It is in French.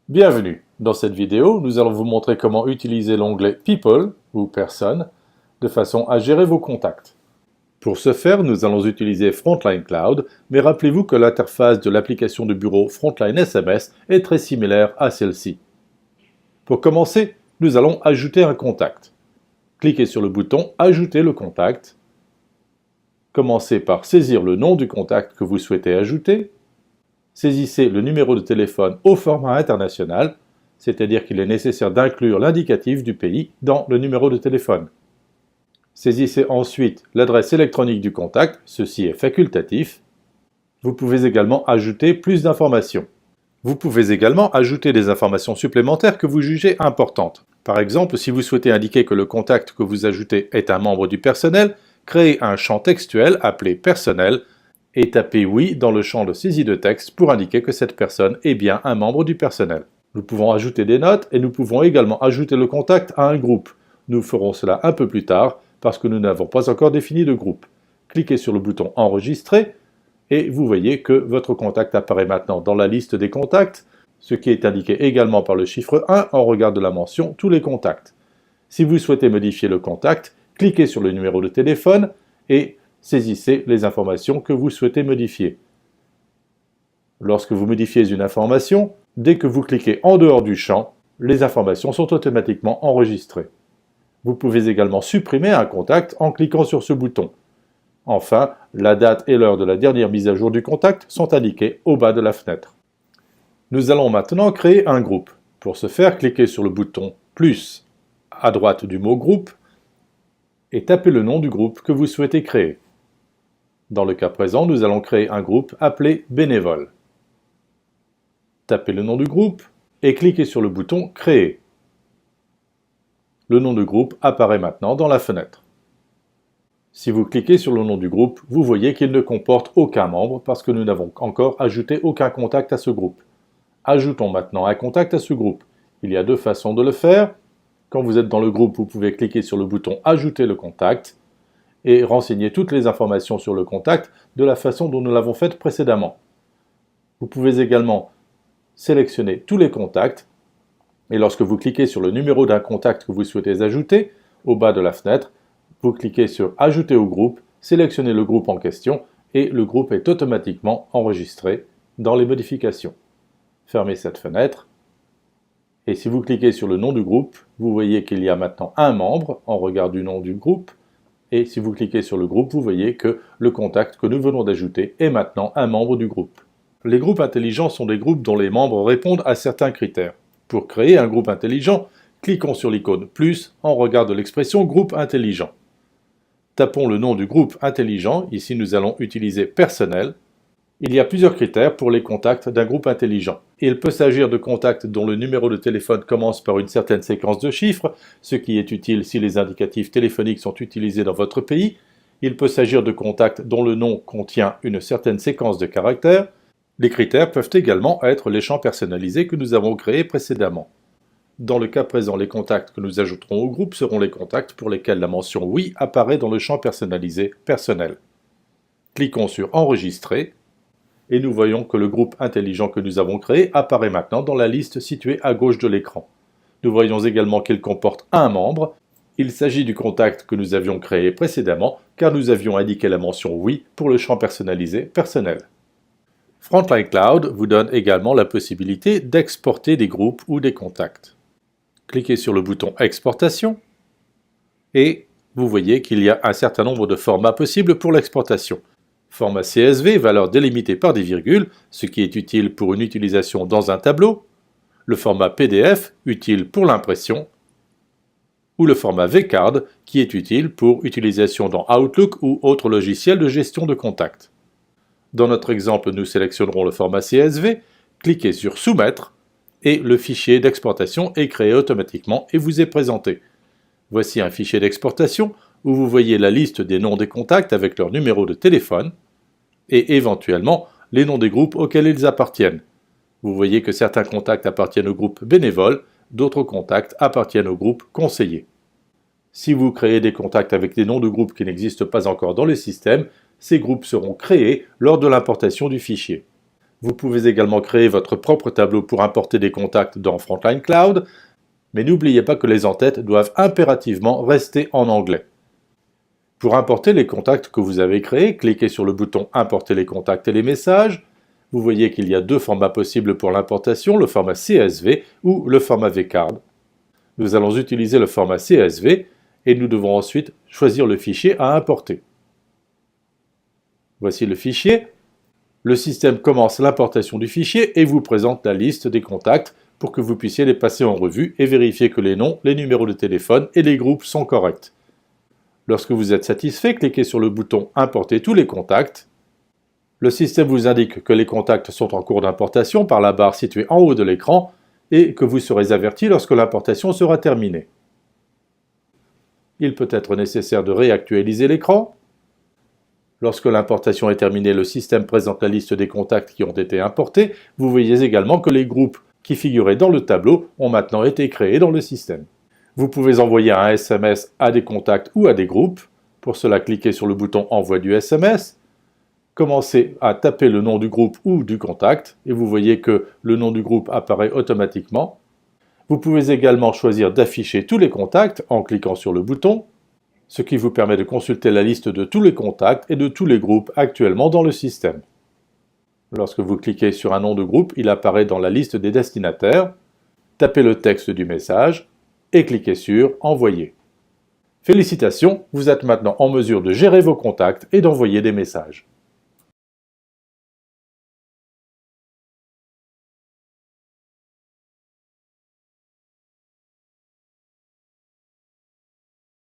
Bienvenue! Dans cette vidéo, nous allons vous montrer comment utiliser l'onglet People ou Personnes de façon à gérer vos contacts. Pour ce faire, nous allons utiliser Frontline Cloud, mais rappelez-vous que l'interface de l'application de bureau Frontline SMS est très similaire à celle-ci. Pour commencer, nous allons ajouter un contact. Cliquez sur le bouton Ajouter le contact. Commencez par saisir le nom du contact que vous souhaitez ajouter. Saisissez le numéro de téléphone au format international, c'est-à-dire qu'il est nécessaire d'inclure l'indicatif du pays dans le numéro de téléphone. Saisissez ensuite l'adresse électronique du contact, ceci est facultatif. Vous pouvez également ajouter plus d'informations. Vous pouvez également ajouter des informations supplémentaires que vous jugez importantes. Par exemple, si vous souhaitez indiquer que le contact que vous ajoutez est un membre du personnel, créez un champ textuel appelé personnel et tapez oui dans le champ de saisie de texte pour indiquer que cette personne est bien un membre du personnel. Nous pouvons ajouter des notes et nous pouvons également ajouter le contact à un groupe. Nous ferons cela un peu plus tard parce que nous n'avons pas encore défini de groupe. Cliquez sur le bouton Enregistrer et vous voyez que votre contact apparaît maintenant dans la liste des contacts, ce qui est indiqué également par le chiffre 1 en regard de la mention Tous les contacts. Si vous souhaitez modifier le contact, cliquez sur le numéro de téléphone et saisissez les informations que vous souhaitez modifier. Lorsque vous modifiez une information, dès que vous cliquez en dehors du champ, les informations sont automatiquement enregistrées. Vous pouvez également supprimer un contact en cliquant sur ce bouton. Enfin, la date et l'heure de la dernière mise à jour du contact sont indiquées au bas de la fenêtre. Nous allons maintenant créer un groupe. Pour ce faire, cliquez sur le bouton « Plus » à droite du mot « Groupe » et tapez le nom du groupe que vous souhaitez créer. Dans le cas présent, nous allons créer un groupe appelé « Bénévoles ». Tapez le nom du groupe et cliquez sur le bouton « Créer ». Le nom du groupe apparaît maintenant dans la fenêtre. Si vous cliquez sur le nom du groupe, vous voyez qu'il ne comporte aucun membre parce que nous n'avons encore ajouté aucun contact à ce groupe. Ajoutons maintenant un contact à ce groupe. Il y a deux façons de le faire. Quand vous êtes dans le groupe, vous pouvez cliquer sur le bouton « Ajouter le contact » et renseigner toutes les informations sur le contact de la façon dont nous l'avons fait précédemment. Vous pouvez également sélectionner tous les contacts et lorsque vous cliquez sur le numéro d'un contact que vous souhaitez ajouter, au bas de la fenêtre, vous cliquez sur « Ajouter au groupe », sélectionnez le groupe en question et le groupe est automatiquement enregistré dans les modifications. Fermez cette fenêtre et si vous cliquez sur le nom du groupe, vous voyez qu'il y a maintenant un membre en regard du nom du groupe. Et si vous cliquez sur le groupe, vous voyez que le contact que nous venons d'ajouter est maintenant un membre du groupe. Les groupes intelligents sont des groupes dont les membres répondent à certains critères. Pour créer un groupe intelligent, cliquons sur l'icône « Plus » en regard de l'expression « Groupe intelligent ». Tapons le nom du groupe intelligent, ici nous allons utiliser « Personnel ». Il y a plusieurs critères pour les contacts d'un groupe intelligent. Il peut s'agir de contacts dont le numéro de téléphone commence par une certaine séquence de chiffres, ce qui est utile si les indicatifs téléphoniques sont utilisés dans votre pays. Il peut s'agir de contacts dont le nom contient une certaine séquence de caractères. Les critères peuvent également être les champs personnalisés que nous avons créés précédemment. Dans le cas présent, les contacts que nous ajouterons au groupe seront les contacts pour lesquels la mention « Oui » apparaît dans le champ personnalisé « Personnel ». Cliquons sur « Enregistrer » et nous voyons que le groupe intelligent que nous avons créé apparaît maintenant dans la liste située à gauche de l'écran. Nous voyons également qu'il comporte un membre. Il s'agit du contact que nous avions créé précédemment car nous avions indiqué la mention « Oui » pour le champ personnalisé « Personnel ». Frontline Cloud vous donne également la possibilité d'exporter des groupes ou des contacts. Cliquez sur le bouton « Exportation » et vous voyez qu'il y a un certain nombre de formats possibles pour l'exportation. Format CSV, valeur délimitée par des virgules, ce qui est utile pour une utilisation dans un tableau. Le format PDF, utile pour l'impression. Ou le format vCard, qui est utile pour utilisation dans Outlook ou autre logiciel de gestion de contacts. Dans notre exemple, nous sélectionnerons le format CSV, cliquez sur « Soumettre » et le fichier d'exportation est créé automatiquement et vous est présenté. Voici un fichier d'exportation où vous voyez la liste des noms des contacts avec leur numéro de téléphone et éventuellement les noms des groupes auxquels ils appartiennent. Vous voyez que certains contacts appartiennent au groupe bénévole, d'autres contacts appartiennent au groupe conseiller. Si vous créez des contacts avec des noms de groupes qui n'existent pas encore dans le système, ces groupes seront créés lors de l'importation du fichier. Vous pouvez également créer votre propre tableau pour importer des contacts dans Frontline Cloud, mais n'oubliez pas que les en-têtes doivent impérativement rester en anglais. Pour importer les contacts que vous avez créés, cliquez sur le bouton « Importer les contacts et les messages ». Vous voyez qu'il y a deux formats possibles pour l'importation, le format CSV ou le format vCard. Nous allons utiliser le format CSV et nous devons ensuite choisir le fichier à importer. Voici le fichier. Le système commence l'importation du fichier et vous présente la liste des contacts pour que vous puissiez les passer en revue et vérifier que les noms, les numéros de téléphone et les groupes sont corrects. Lorsque vous êtes satisfait, cliquez sur le bouton « Importer tous les contacts ». Le système vous indique que les contacts sont en cours d'importation par la barre située en haut de l'écran et que vous serez averti lorsque l'importation sera terminée. Il peut être nécessaire de réactualiser l'écran. Lorsque l'importation est terminée, le système présente la liste des contacts qui ont été importés. Vous voyez également que les groupes qui figuraient dans le tableau ont maintenant été créés dans le système. Vous pouvez envoyer un SMS à des contacts ou à des groupes. Pour cela, cliquez sur le bouton « Envoi du SMS ». Commencez à taper le nom du groupe ou du contact et vous voyez que le nom du groupe apparaît automatiquement. Vous pouvez également choisir d'afficher tous les contacts en cliquant sur le bouton, ce qui vous permet de consulter la liste de tous les contacts et de tous les groupes actuellement dans le système. Lorsque vous cliquez sur un nom de groupe, il apparaît dans la liste des destinataires. Tapez le texte du message et cliquez sur « Envoyer ». Félicitations, vous êtes maintenant en mesure de gérer vos contacts et d'envoyer des messages.